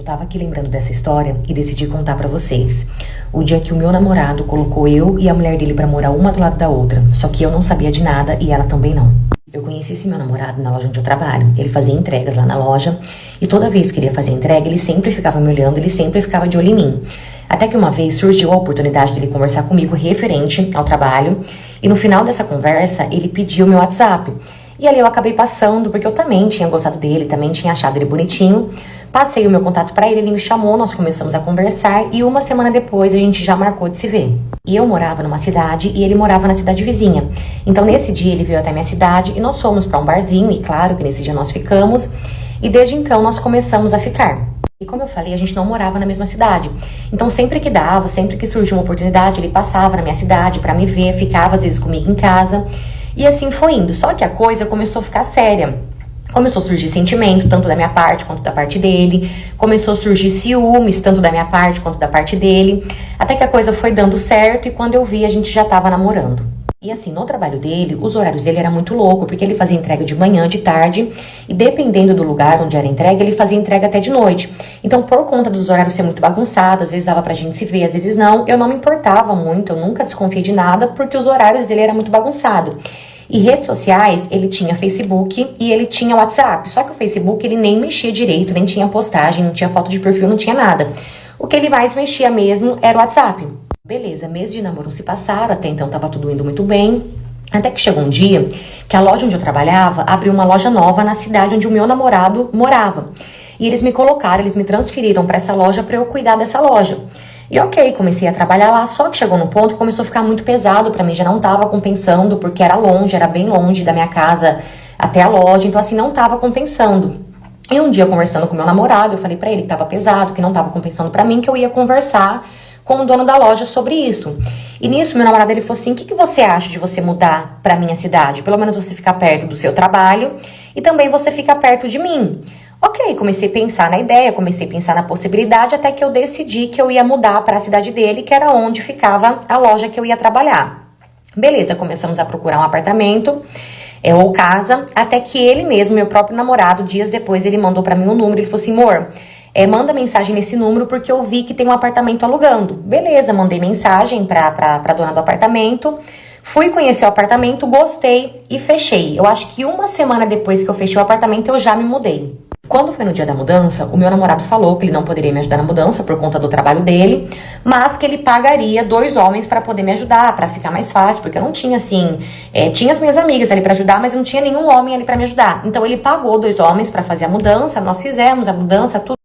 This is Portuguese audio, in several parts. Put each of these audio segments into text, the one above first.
Eu tava aqui lembrando dessa história e decidi contar pra vocês. O dia que o meu namorado colocou eu e a mulher dele pra morar uma do lado da outra. Só que eu não sabia de nada e ela também não. Eu conheci esse meu namorado na loja onde eu trabalho. Ele fazia entregas lá na loja e toda vez que ele ia fazer entrega, ele sempre ficava me olhando, ele sempre ficava de olho em mim. Até que uma vez surgiu a oportunidade dele conversar comigo referente ao trabalho e no final dessa conversa, ele pediu meu WhatsApp. E ali eu acabei passando, porque eu também tinha gostado dele, também tinha achado ele bonitinho. Passei o meu contato pra ele me chamou, nós começamos a conversar e uma semana depois a gente já marcou de se ver. E eu morava numa cidade e ele morava na cidade vizinha. Então nesse dia ele veio até minha cidade e nós fomos pra um barzinho e claro que nesse dia nós ficamos. E desde então nós começamos a ficar. E como eu falei, a gente não morava na mesma cidade. Então sempre que dava, sempre que surgia uma oportunidade, ele passava na minha cidade pra me ver, ficava às vezes comigo em casa. E assim foi indo. Só que a coisa começou a ficar séria. Começou a surgir sentimento, tanto da minha parte quanto da parte dele. Começou a surgir ciúmes, tanto da minha parte quanto da parte dele. Até que a coisa foi dando certo e quando eu vi, a gente já tava namorando. E assim, no trabalho dele, os horários dele eram muito loucos, porque ele fazia entrega de manhã, de tarde, e dependendo do lugar onde era entrega, ele fazia entrega até de noite. Então, por conta dos horários ser muito bagunçados, às vezes dava pra gente se ver, às vezes não, eu não me importava muito, eu nunca desconfiei de nada, porque os horários dele eram muito bagunçados. E redes sociais, ele tinha Facebook e ele tinha WhatsApp. Só que o Facebook, ele nem mexia direito, nem tinha postagem, não tinha foto de perfil, não tinha nada. O que ele mais mexia mesmo era o WhatsApp. Beleza, meses de namoro se passaram, até então tava tudo indo muito bem. Até que chegou um dia que a loja onde eu trabalhava abriu uma loja nova na cidade onde o meu namorado morava. E eles me colocaram, eles me transferiram para essa loja para eu cuidar dessa loja. E ok, comecei a trabalhar lá, só que chegou num ponto que começou a ficar muito pesado pra mim, já não tava compensando, porque era longe, era bem longe da minha casa até a loja, então assim, não tava compensando. E um dia, conversando com meu namorado, eu falei pra ele que tava pesado, que não tava compensando pra mim, que eu ia conversar com o dono da loja sobre isso. E nisso, meu namorado, ele falou assim, o que você acha de você mudar pra minha cidade? Pelo menos você ficar perto do seu trabalho e também você ficar perto de mim. Ok, comecei a pensar na ideia, comecei a pensar na possibilidade, até que eu decidi que eu ia mudar para a cidade dele, que era onde ficava a loja que eu ia trabalhar. Beleza, começamos a procurar um apartamento ou casa, até que ele mesmo, meu próprio namorado, dias depois, ele mandou para mim um número, ele falou assim, amor, manda mensagem nesse número porque eu vi que tem um apartamento alugando. Beleza, mandei mensagem pra dona do apartamento, fui conhecer o apartamento, gostei e fechei. Eu acho que uma semana depois que eu fechei o apartamento, eu já me mudei. Quando foi no dia da mudança, o meu namorado falou que ele não poderia me ajudar na mudança por conta do trabalho dele, mas que ele pagaria 2 homens para poder me ajudar, para ficar mais fácil, porque eu não tinha assim, tinha as minhas amigas ali para ajudar, mas não tinha nenhum homem ali para me ajudar. Então ele pagou 2 homens para fazer a mudança, nós fizemos a mudança, tudo.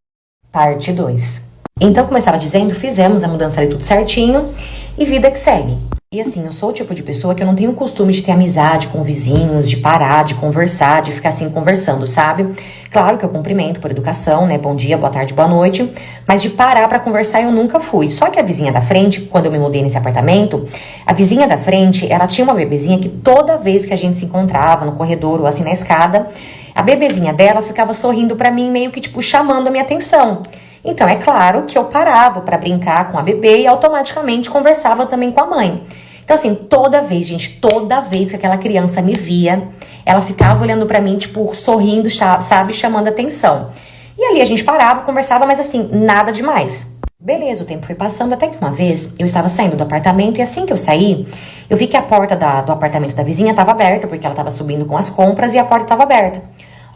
Parte 2. Então, como eu estava dizendo, fizemos a mudança ali tudo certinho e vida que segue. E assim, eu sou o tipo de pessoa que eu não tenho o costume de ter amizade com vizinhos, de parar, de conversar, de ficar assim conversando, sabe? Claro que eu cumprimento por educação, né? Bom dia, boa tarde, boa noite. Mas de parar pra conversar eu nunca fui. Só que a vizinha da frente, quando eu me mudei nesse apartamento, a vizinha da frente, ela tinha uma bebezinha que toda vez que a gente se encontrava no corredor ou assim na escada, a bebezinha dela ficava sorrindo pra mim, meio que tipo chamando a minha atenção. Então é claro que eu parava pra brincar com a bebê e automaticamente conversava também com a mãe. Então assim, toda vez, gente, toda vez que aquela criança me via, ela ficava olhando pra mim, tipo, sorrindo, sabe, chamando atenção. E ali a gente parava, conversava, mas assim, nada demais. Beleza, o tempo foi passando, até que uma vez eu estava saindo do apartamento e assim que eu saí, eu vi que a porta do apartamento da vizinha estava aberta, porque ela estava subindo com as compras e a porta estava aberta.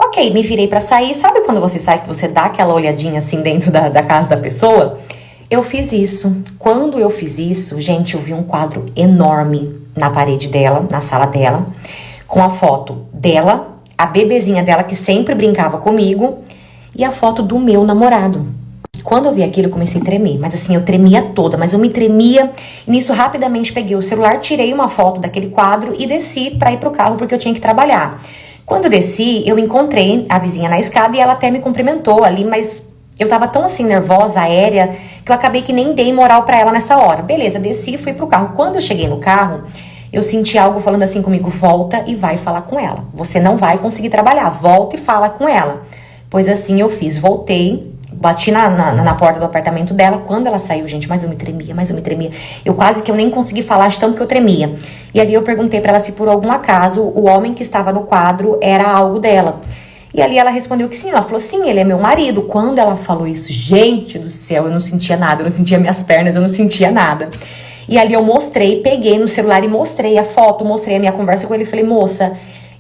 Ok, me virei pra sair, sabe quando você sai que você dá aquela olhadinha assim dentro da casa da pessoa? Eu fiz isso. Quando eu fiz isso, gente, eu vi um quadro enorme na parede dela, na sala dela, com a foto dela, a bebezinha dela que sempre brincava comigo e a foto do meu namorado. Quando eu vi aquilo, eu comecei a tremer, mas assim, eu tremia toda, mas eu me tremia e nisso rapidamente peguei o celular, tirei uma foto daquele quadro e desci pra ir pro carro porque eu tinha que trabalhar. Quando eu desci, eu encontrei a vizinha na escada e ela até me cumprimentou ali, mas eu tava tão assim nervosa, aérea, que eu acabei que nem dei moral pra ela nessa hora. Beleza, desci e fui pro carro. Quando eu cheguei no carro, eu senti algo falando assim comigo, volta e vai falar com ela. Você não vai conseguir trabalhar, volta e fala com ela. Pois assim eu fiz, voltei, bati na porta do apartamento dela. Quando ela saiu, gente, mas eu me tremia. Eu quase que eu nem consegui falar de tanto que eu tremia. E ali eu perguntei pra ela se por algum acaso o homem que estava no quadro era algo dela. E ali ela respondeu que sim, ela falou, sim, ele é meu marido. Quando ela falou isso, gente do céu, eu não sentia nada, eu não sentia minhas pernas, eu não sentia nada. E ali eu mostrei, peguei no celular e mostrei a foto, mostrei a minha conversa com ele e falei, moça,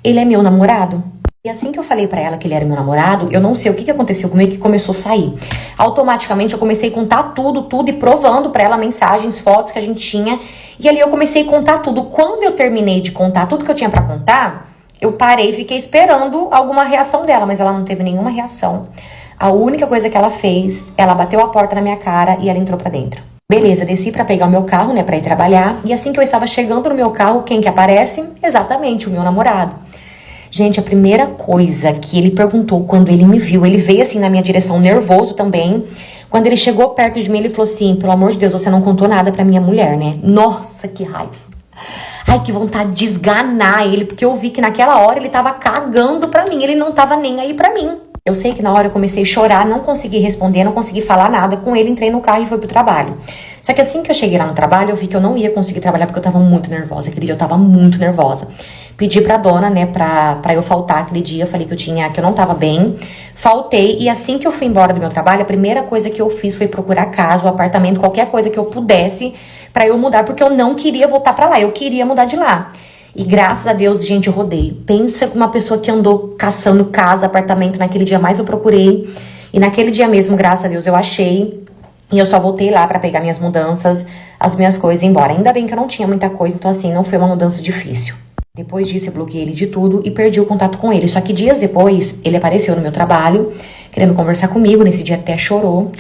ele é meu namorado? E assim que eu falei pra ela que ele era meu namorado, eu não sei o que aconteceu comigo, que começou a sair. Automaticamente eu comecei a contar tudo e provando pra ela mensagens, fotos que a gente tinha. E ali eu comecei a contar tudo. Quando eu terminei de contar tudo que eu tinha pra contar, eu parei e fiquei esperando alguma reação dela, mas ela não teve nenhuma reação. A única coisa que ela fez, ela bateu a porta na minha cara e ela entrou pra dentro. Beleza, desci pra pegar o meu carro, né, pra ir trabalhar. E assim que eu estava chegando no meu carro, quem que aparece? Exatamente, o meu namorado. Gente, a primeira coisa que ele perguntou quando ele me viu, ele veio assim na minha direção, nervoso também. Quando ele chegou perto de mim, ele falou assim, pelo amor de Deus, você não contou nada pra minha mulher, né? Nossa, que raiva. Ai, que vontade de esganar ele, porque eu vi que naquela hora ele tava cagando pra mim, ele não tava nem aí pra mim. Eu sei que na hora eu comecei a chorar, não consegui responder, não consegui falar nada com ele, entrei no carro e fui pro trabalho. Só que assim que eu cheguei lá no trabalho, eu vi que eu não ia conseguir trabalhar porque eu tava muito nervosa. Aquele dia eu tava muito nervosa. Pedi pra dona, né, pra eu faltar aquele dia, falei que eu não tava bem. Faltei, e assim que eu fui embora do meu trabalho, a primeira coisa que eu fiz foi procurar casa, o apartamento, qualquer coisa que eu pudesse pra eu mudar, porque eu não queria voltar pra lá, eu queria mudar de lá. E graças a Deus, gente, eu rodei. Pensa com uma pessoa que andou caçando casa, apartamento, naquele dia mais eu procurei. E naquele dia mesmo, graças a Deus, eu achei. E eu só voltei lá pra pegar minhas mudanças, as minhas coisas e ir embora. Ainda bem que eu não tinha muita coisa, então assim, não foi uma mudança difícil. Depois disso, eu bloqueei ele de tudo e perdi o contato com ele. Só que dias depois, ele apareceu no meu trabalho, querendo conversar comigo. Nesse dia até chorou,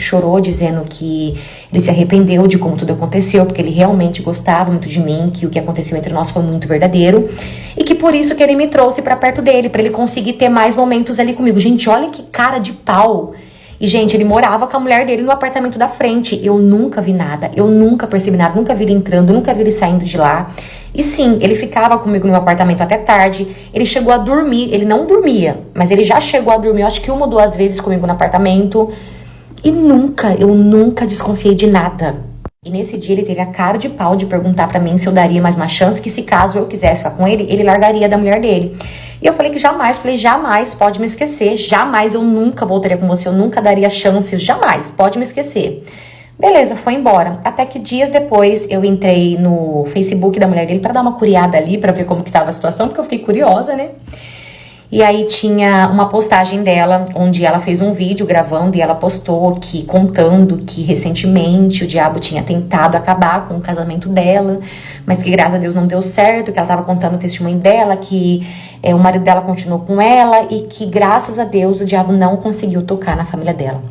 dizendo que ele se arrependeu de como tudo aconteceu, porque ele realmente gostava muito de mim, que o que aconteceu entre nós foi muito verdadeiro, e que por isso que ele me trouxe pra perto dele, pra ele conseguir ter mais momentos ali comigo. Gente, olha que cara de pau. E, gente, ele morava com a mulher dele no apartamento da frente. Eu nunca vi nada, eu nunca percebi nada, nunca vi ele entrando, nunca vi ele saindo de lá. E sim, ele ficava comigo no meu apartamento até tarde. Ele chegou a dormir, ele não dormia, mas ele já chegou a dormir, eu acho que 1 ou 2 vezes comigo no apartamento. E eu nunca desconfiei de nada. E nesse dia ele teve a cara de pau de perguntar pra mim se eu daria mais uma chance, que se caso eu quisesse ficar com ele, ele largaria da mulher dele. E eu falei que jamais, pode me esquecer, jamais, eu nunca voltaria com você, eu nunca daria chances, jamais, pode me esquecer. Beleza, foi embora. Até que dias depois eu entrei no Facebook da mulher dele pra dar uma curiada ali, pra ver como que tava a situação, porque eu fiquei curiosa, né? E aí tinha uma postagem dela, onde ela fez um vídeo gravando e ela postou que, contando que recentemente o diabo tinha tentado acabar com o casamento dela, mas que graças a Deus não deu certo, que ela tava contando o testemunho dela, que o marido dela continuou com ela e que graças a Deus o diabo não conseguiu tocar na família dela.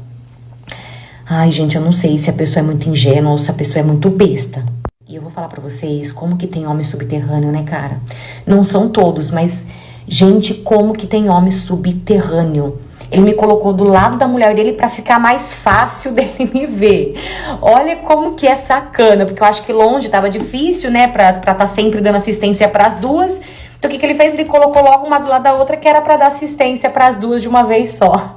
Ai, gente, eu não sei se a pessoa é muito ingênua ou se a pessoa é muito besta. E eu vou falar pra vocês como que tem homem subterrâneo, né, cara? Não são todos, mas... gente, como que tem homem subterrâneo? Ele me colocou do lado da mulher dele pra ficar mais fácil dele me ver. Olha como que é sacana, porque eu acho que longe tava difícil, né, pra tá sempre dando assistência pras duas. Então o que ele fez? Ele colocou logo uma do lado da outra, que era pra dar assistência pras duas de uma vez só.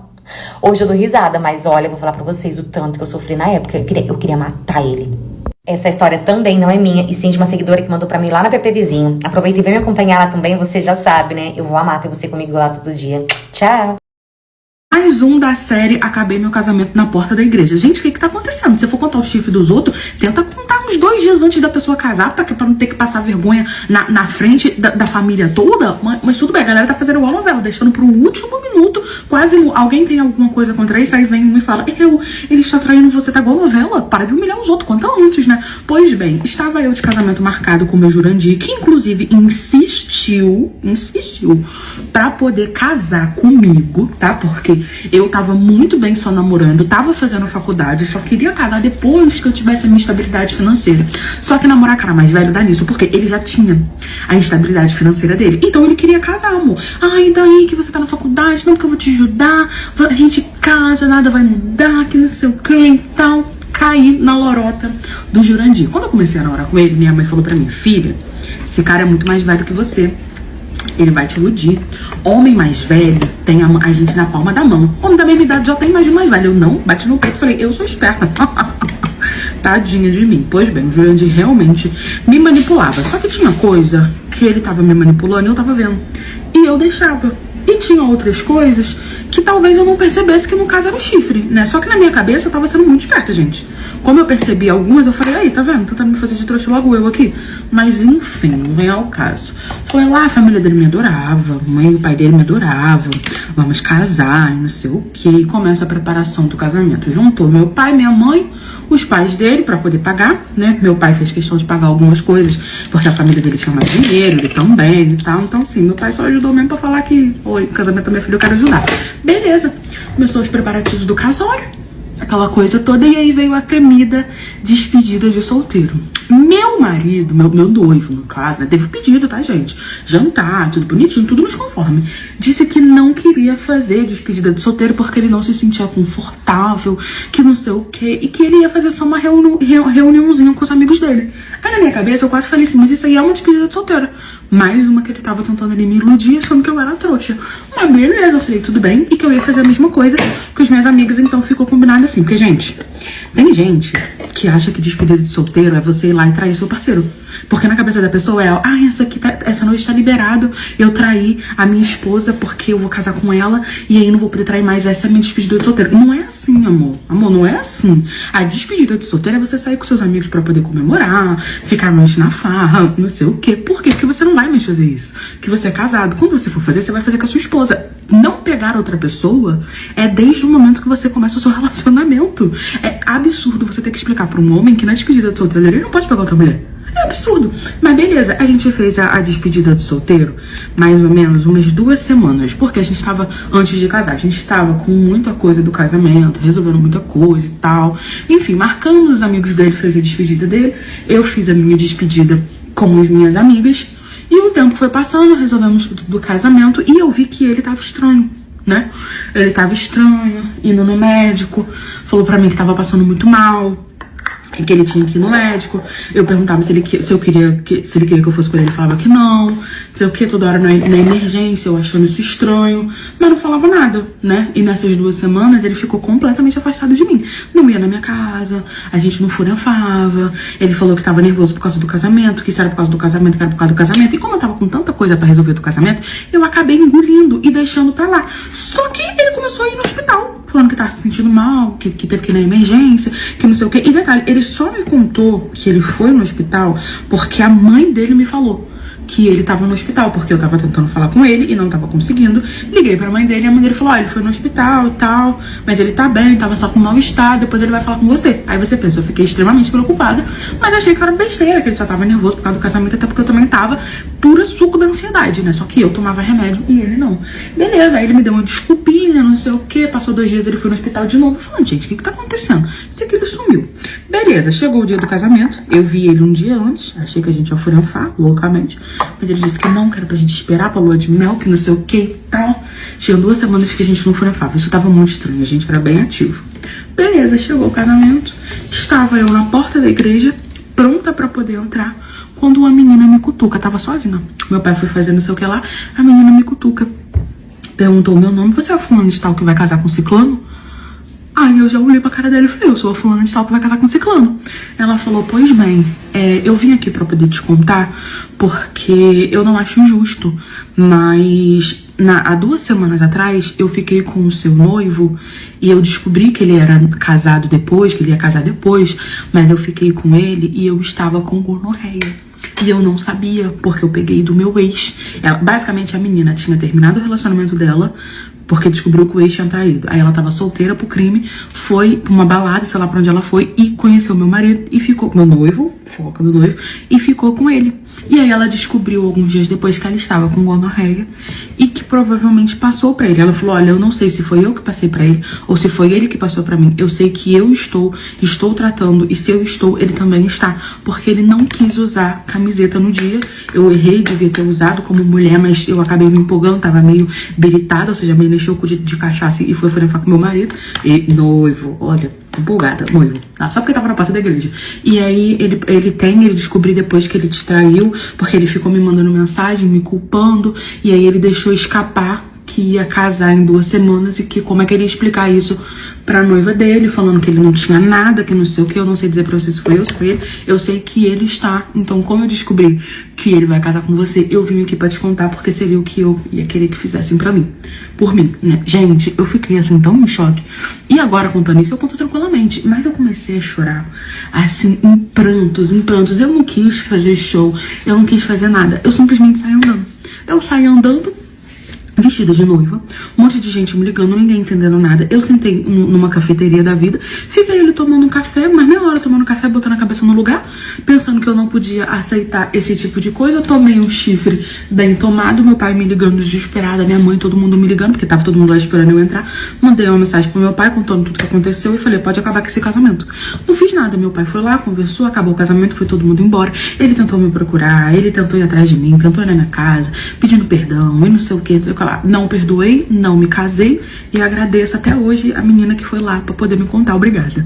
Hoje eu dou risada, mas olha, eu vou falar pra vocês o tanto que eu sofri na época. Eu queria matar ele. Essa história também não é minha, e sim de uma seguidora que mandou pra mim lá na PP Vizinho. Aproveita e vem me acompanhar lá também, você já sabe, né? Eu vou amar ter você comigo lá todo dia. Tchau! Mais um da série Acabei Meu Casamento na Porta da Igreja. Gente, o que tá acontecendo? Se eu for contar o chifre dos outros, tenta contar uns 2 dias antes da pessoa casar, pra não ter que passar vergonha na frente da família toda. Mas tudo bem, a galera tá fazendo igual novela, deixando pro último minuto. Quase alguém tem alguma coisa contra isso, aí vem um e fala: ele está traindo você, tá igual novela. Para de humilhar os outros, conta antes, né? Pois bem, estava eu de casamento marcado com o meu Jurandir, que inclusive insistiu pra poder casar comigo, tá? Porque eu tava muito bem só namorando, tava fazendo faculdade, só queria casar depois que eu tivesse a minha estabilidade financeira. Só que namorar cara mais velho dá nisso, porque ele já tinha a instabilidade financeira dele. Então ele queria casar, amor. Ai, daí que você tá na faculdade, não, porque eu vou te ajudar, a gente casa, nada vai mudar, que não sei o que e tal. Caí na lorota do Jurandir. Quando eu comecei a namorar com ele, minha mãe falou pra mim: filha, esse cara é muito mais velho que você. Ele vai te iludir. Homem mais velho tem a gente na palma da mão. Homem da mesma idade já tem mais de mais velho. Eu não, bati no peito e falei: eu sou esperta. Tadinha de mim. Pois bem, o Jurandir realmente me manipulava. Só que tinha coisa que ele tava me manipulando e eu tava vendo. E eu deixava. E tinha outras coisas que talvez eu não percebesse que no caso era o chifre, né? Só que na minha cabeça eu tava sendo muito esperta, gente. Como eu percebi algumas, eu falei, aí, tá vendo? Tentando me fazer de trouxa logo eu aqui. Mas enfim, não vem ao caso. Foi lá, a família dele me adorava, a mãe e o pai dele me adoravam. Vamos casar, não sei o quê. E começa a preparação do casamento. Juntou meu pai, minha mãe, os pais dele pra poder pagar, né? Meu pai fez questão de pagar algumas coisas, porque a família dele tinha mais dinheiro, ele também e tal. Então, sim, meu pai só ajudou mesmo pra falar que, oi, casamento da minha filha, eu quero ajudar. Beleza. Começou os preparativos do casório, aquela coisa toda, e aí veio a temida despedida de solteiro. Meu marido, meu noivo, no caso, né, teve pedido, tá, gente? Jantar, tudo bonitinho, tudo nos conforme. Disse que não queria fazer despedida de solteiro porque ele não se sentia confortável, que não sei o quê, e que ele ia fazer só uma reuniãozinha com os amigos dele. Aí na minha cabeça eu quase falei assim, mas isso aí é uma despedida de solteiro. Mais uma que ele tava tentando ali me iludir, achando que eu era trouxa. Mas beleza, eu falei, tudo bem, e que eu ia fazer a mesma coisa que os meus amigos, então ficou combinado assim. Porque, gente, tem gente que acha que despedida de solteiro é você ir lá e trair seu parceiro. Porque na cabeça da pessoa é, essa noite tá liberado, eu traí a minha esposa porque eu vou casar com ela e aí não vou poder trair mais, essa é a minha despedida de solteiro. Não é assim, amor. Amor, não é assim. A despedida de solteiro é você sair com seus amigos pra poder comemorar, ficar a noite na farra, não sei o quê. Por quê? Porque você não vai mais fazer isso. Que você é casado. Quando você for fazer, você vai fazer com a sua esposa. Não pegar outra pessoa é desde o momento que você começa o seu relacionamento. É absurdo você ter que explicar pra um homem que na despedida de solteiro ele não pode pegar outra mulher. É absurdo. Mas beleza, a gente fez a despedida de solteiro mais ou menos umas 2 semanas. Porque a gente tava, antes de casar, a gente tava com muita coisa do casamento, resolvendo muita coisa e tal. Enfim, marcamos, os amigos dele, fez a despedida dele. Eu fiz a minha despedida com as minhas amigas. E o tempo foi passando, resolvemos tudo do casamento. E eu vi que ele tava estranho, né? Ele tava estranho, indo no médico. Falou pra mim que tava passando muito mal, e que ele tinha que ir no médico. Eu perguntava se ele queria que eu fosse com ele, ele falava que não, sei o que, toda hora na emergência, eu achando isso estranho, mas não falava nada, né? E nessas 2 semanas ele ficou completamente afastado de mim. Não ia na minha casa, a gente não furanfava, ele falou que tava nervoso por causa do casamento, que isso era por causa do casamento, que era por causa do casamento. E como eu tava com tanta coisa pra resolver do casamento, eu acabei engolindo e deixando pra lá. Só que ele começou a ir no hospital, falando que tava se sentindo mal, que teve que ir na emergência, que não sei o que. E detalhe, ele só me contou que ele foi no hospital porque a mãe dele me falou que ele tava no hospital, porque eu tava tentando falar com ele e não tava conseguindo. Liguei pra mãe dele e a mãe dele falou, ele foi no hospital e tal, mas ele tá bem, tava só com mal-estar, depois ele vai falar com você. Aí você pensa, eu fiquei extremamente preocupada, mas achei que era besteira, que ele só tava nervoso por causa do casamento, até porque eu também tava pura suco da ansiedade, né? Só que eu tomava remédio e ele não. Beleza, aí ele me deu uma desculpinha, não sei o que, passou 2 dias, ele foi no hospital de novo, falando, gente, o que tá acontecendo? Isso aqui ele sumiu. Beleza, chegou o dia do casamento, eu vi ele um dia antes, achei que a gente ia furanfar loucamente, mas ele disse que não, que era pra gente esperar pra lua de mel, que não sei o que e tal. Tinha 2 semanas que a gente não furanfava, isso tava muito estranho, a gente era bem ativo. Beleza, chegou o casamento, estava eu na porta da igreja, pronta pra poder entrar, quando uma menina me cutuca, tava sozinha. Meu pai foi fazer não sei o que lá, a menina me cutuca, perguntou o meu nome, você é a fulana de tal que vai casar com ciclano? Aí eu já olhei pra cara dela e falei, eu sou a fulana de tal que vai casar com ciclano. Ela falou, pois bem, eu vim aqui pra poder te contar porque eu não acho justo, mas há 2 semanas atrás eu fiquei com o seu noivo e eu descobri que ele era casado depois, que ele ia casar depois, mas eu fiquei com ele e eu estava com gonorreia. E eu não sabia, porque eu peguei do meu ex. Basicamente a menina tinha terminado o relacionamento dela porque descobriu que o ex tinha traído. Aí ela tava solteira pro crime, foi pra uma balada, sei lá pra onde ela foi, e conheceu meu marido e ficou com meu noivo, foca do noivo, e ficou com ele. E aí ela descobriu alguns dias depois que ela estava com gonorreia e que provavelmente passou pra ele. Ela falou, olha, eu não sei se foi eu que passei pra ele ou se foi ele que passou pra mim. Eu sei que eu estou tratando e se eu estou, ele também está. Porque ele não quis usar camiseta no dia. Eu errei, devia ter usado como mulher, mas eu acabei me empolgando, tava meio beritada, ou seja, me encheu de cachaça e foi furanfar com meu marido. E noivo, olha, empolgada, noivo, tá? Só porque tava na porta da igreja. E aí ele descobriu depois que ele te traiu, porque ele ficou me mandando mensagem, me culpando, e aí ele deixou escapar que ia casar em 2 semanas e que como é que ele ia explicar isso pra noiva dele, falando que ele não tinha nada, que não sei o que, eu não sei dizer pra você se foi eu, se foi ele, eu sei que ele está. Então, como eu descobri que ele vai casar com você, eu vim aqui pra te contar, porque seria o que eu ia querer que fizessem pra mim, por mim, né? Gente, eu fiquei assim, tão em choque. E agora, contando isso, eu conto tranquilamente, mas eu comecei a chorar, assim, em prantos, em prantos. Eu não quis fazer show, eu não quis fazer nada, eu simplesmente saí andando. Eu saí andando, vestida de noiva, um monte de gente me ligando, ninguém entendendo nada. Eu sentei numa cafeteria da vida, fiquei ali tomando um café, mas meia hora tomando café, botando a cabeça no lugar, pensando que eu não podia aceitar esse tipo de coisa. Tomei um chifre bem tomado, meu pai me ligando desesperada, minha mãe, todo mundo me ligando, porque tava todo mundo lá esperando eu entrar. Mandei uma mensagem pro meu pai contando tudo que aconteceu e falei, pode acabar com esse casamento. Não fiz nada, meu pai foi lá, conversou, acabou o casamento, foi todo mundo embora. Ele tentou me procurar, ele tentou ir atrás de mim, tentou ir na minha casa, pedindo perdão e não sei o que, não perdoei, não me casei e agradeço até hoje a menina que foi lá pra poder me contar. Obrigada.